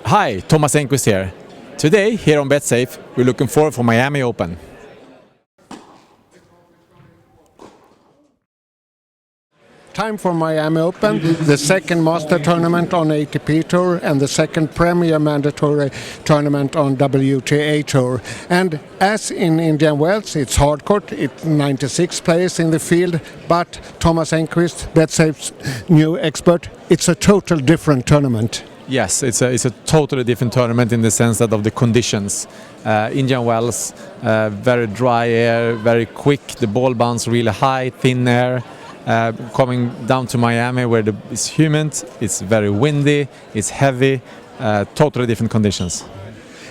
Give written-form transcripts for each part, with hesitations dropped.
Hi, Thomas Enqvist here. Today, here on BetSafe, we're looking forward for Miami Open. Time for Miami Open, the second Master Tournament on ATP Tour and the second Premier Mandatory Tournament on WTA Tour. And as in Indian Wells, it's hardcourt, it's 96 players in the field, but Thomas Enqvist, BetSafe's new expert, it's a total different tournament. Yes, it's a totally different tournament in the sense that of the conditions. Indian Wells, very dry air, very quick, the ball bounce really high, thin air. Coming down to Miami where it's humid, it's very windy, it's heavy, totally different conditions.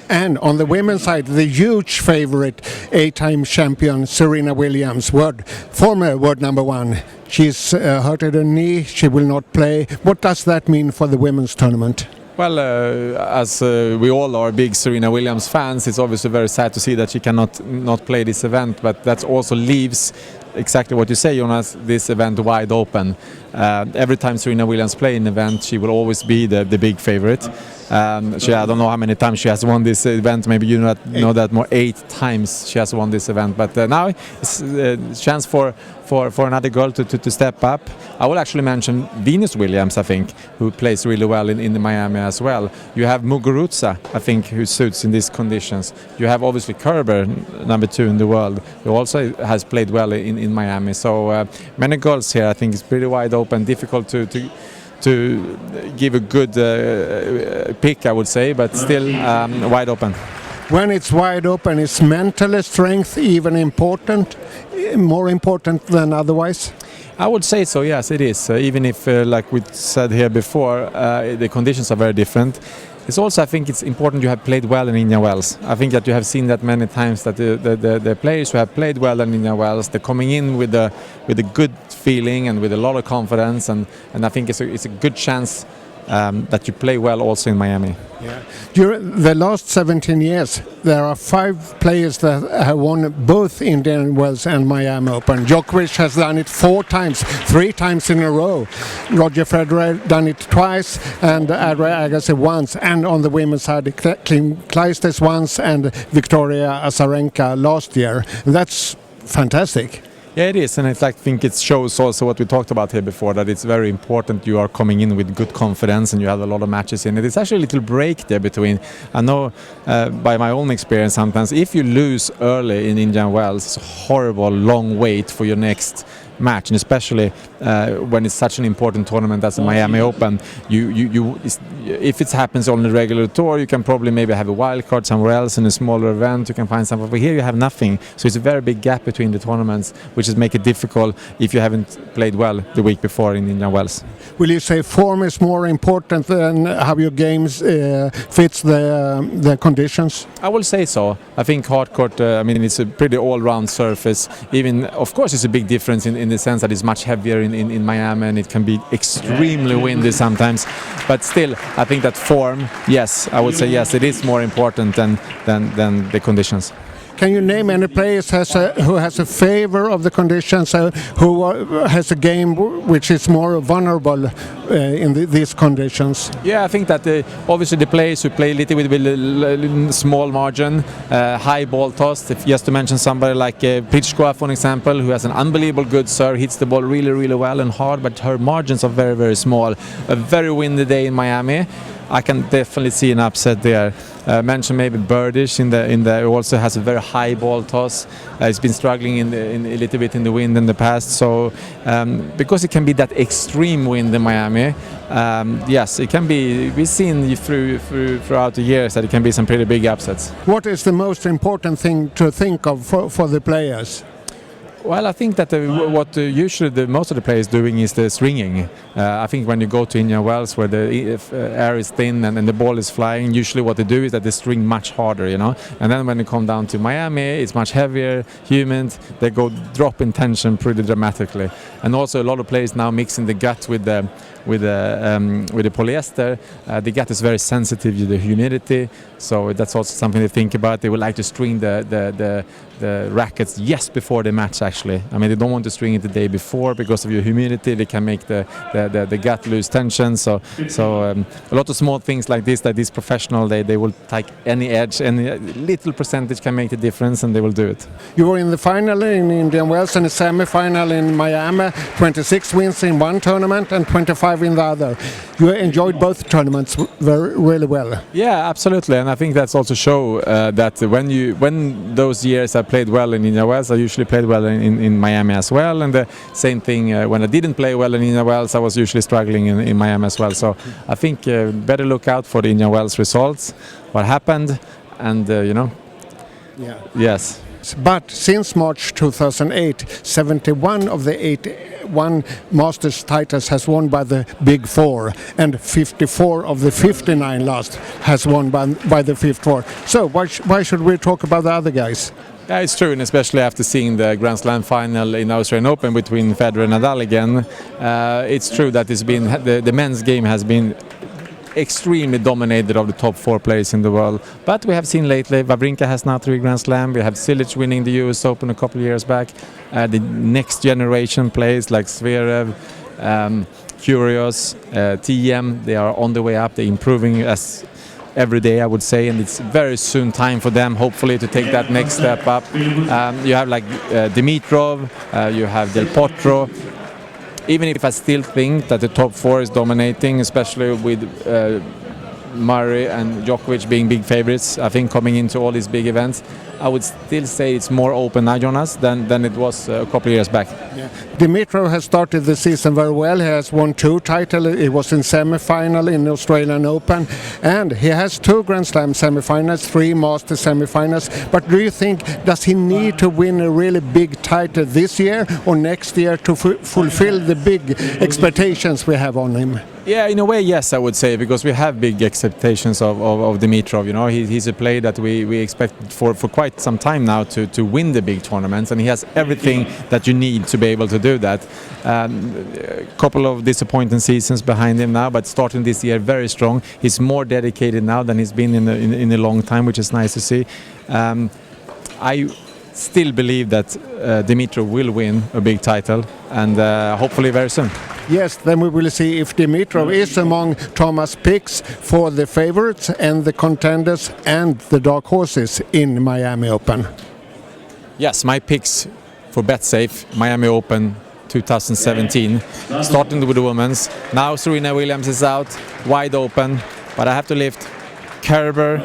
And on the women's side, the huge favorite, 8-time champion Serena Williams, former world number one. She's hurt her knee, she will not play. What does that mean for the women's tournament? Well, as we all are big Serena Williams fans, it's obviously very sad to see that she cannot not play this event, but that also leaves exactly what you say, Jonas, this event wide open. Every time Serena Williams plays an event, she will always be the big favorite. I don't know how many times she has won this event, maybe you know that more, 8 times she has won this event, but now it's a chance for another girl to step up. I will actually mention Venus Williams, I think, who plays really well in Miami as well. You have Muguruza, I think, who suits in these conditions. You have obviously Kerber, number 2 in the world, who also has played well in Miami. So many girls here. I think it's pretty wide open, difficult to give a good pick, I would say, but still wide open. When it's wide open, is mental strength even important, more important than otherwise? I would say so, yes, it is. Even if, like we said here before, the conditions are very different. It's also, I think it's important you have played well in Indian Wells. I think that you have seen that many times, that the players who have played well in Indian Wells, they're coming in with a good feeling and with a lot of confidence, and I think it's a good chance that you play well also in Miami. Yeah. During the last 17 years, there are 5 players that have won both Indian Wells and Miami Open. Djokovic has done it 4 times, 3 times in a row. Roger Federer done it twice, and Agassi once. And on the women's side, Kim Clijsters once, and Victoria Azarenka last year. That's fantastic. Yeah, it is, and I think it shows also what we talked about here before, that it's very important you are coming in with good confidence and you have a lot of matches in it. It's actually a little break there between. I know by my own experience sometimes, if you lose early in Indian Wells, it's a horrible long wait for your next match, and especially when it's such an important tournament as the Miami Open. If it happens on the regular tour, you can probably maybe have a wild card somewhere else in a smaller event. You can find something, but here you have nothing. So it's a very big gap between the tournaments, which is make it difficult if you haven't played well the week before in Indian Wells. Will you say form is more important than how your games fits the conditions? I will say so. I think hardcourt, it's a pretty all-round surface. Even, of course, it's a big difference in the sense that it's much heavier in Miami, and it can be extremely windy sometimes. But still, I think that form, yes, I would say yes, it is more important than the conditions. Can you name any players who has a favor of the conditions, who has a game which is more vulnerable in these conditions? Yeah, I think that obviously the players who play a little bit with a small margin, high ball toss, just to mention somebody like Pliskova, for example, who has an unbelievable good serve, hits the ball really, really well and hard, but her margins are very, very small. A very windy day in Miami. I can definitely see an upset there. Mention maybe Burdish who also has a very high ball toss. He's been struggling a little bit in the wind in the past. So because it can be that extreme wind in Miami, yes, it can be. We've seen throughout the years that it can be some pretty big upsets. What is the most important thing to think of for the players? Well, I think that what usually most of the players doing is the stringing. I think when you go to Indian Wells where the air is thin and the ball is flying, usually what they do is that they string much harder, And then when they come down to Miami, it's much heavier, humid. They go drop in tension pretty dramatically. And also a lot of players now mixing the gut with the polyester. The gut is very sensitive to the humidity, so that's also something to think about. They would like to string the rackets just before the match actually. especially. I mean, they don't want to string it the day before because of your humidity. They can make the gut lose tension. So a lot of small things like this professional, they will take any edge, any little percentage can make the difference, and they will do it. You were in the final in Indian Wells and the semi-final in Miami, 26 wins in one tournament and 25 in the other. You enjoyed both tournaments really well. Yeah, absolutely, and I think that's also show that when those years I played well in Indian Wells, I usually played well in Miami as well, and the same thing when I didn't play well in Indian Wells, I was usually struggling in Miami as well. So I think better look out for the Indian Wells results, what happened, and Yeah. yes. But since March 2008, 71 of the 81 Masters titles has won by the Big Four, and 54 of the 59 last has won by the Fifth Four. So why should we talk about the other guys? Yeah, it's true, and especially after seeing the Grand Slam final in Australian Open between Federer and Nadal again, it's true that it's been the men's game has been extremely dominated of the top 4 players in the world. But we have seen lately, Wawrinka has now 3 Grand Slam. We have Cilic winning the US Open a couple of years back. The next generation players like Zverev, Kyrgios, TM, they are on the way up. They're improving as every day, I would say, and it's very soon time for them, hopefully, to take that next step up. You have like Dimitrov, you have Del Potro. Even if I still think that the top 4 is dominating, especially with Murray and Djokovic being big favorites, I think coming into all these big events, I would still say it's more open now, Jonas, than it was a couple of years back. Yeah. Dimitrov has started the season very well. He has won 2 titles. He was in semi-final in the Australian Open, and he has 2 Grand Slam semi-finals, 3 Masters semi-finals. But do you think, does he need to win a really big title this year or next year to fulfill the big expectations we have on him? Yeah, in a way, yes, I would say, because we have big expectations of Dimitrov. He's a player that we expect for quite some time now to win the big tournaments, and he has everything that you need to be able to do that. A couple of disappointing seasons behind him now, but starting this year very strong. He's more dedicated now than he's been in a long time, which is nice to see. I still believe that Dimitrov will win a big title, and hopefully very soon. Yes, then we will see if Dimitrov is among Thomas' picks for the favorites and the contenders and the dark horses in Miami Open. Yes, my picks for BetSafe, Miami Open 2017, starting with the women's. Now Serena Williams is out, wide open, but I have to lift Kerber,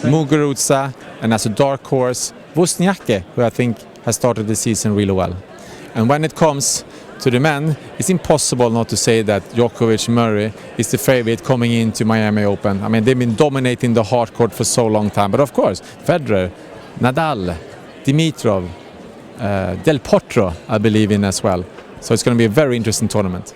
Muguruza, and as a dark horse, Wozniacki, who I think has started the season really well. And when it comes to the men, it's impossible not to say that Djokovic Murray is the favorite coming into Miami Open. I mean, they've been dominating the hard court for so long time. But of course, Federer, Nadal, Dimitrov, Del Potro, I believe in as well. So it's going to be a very interesting tournament.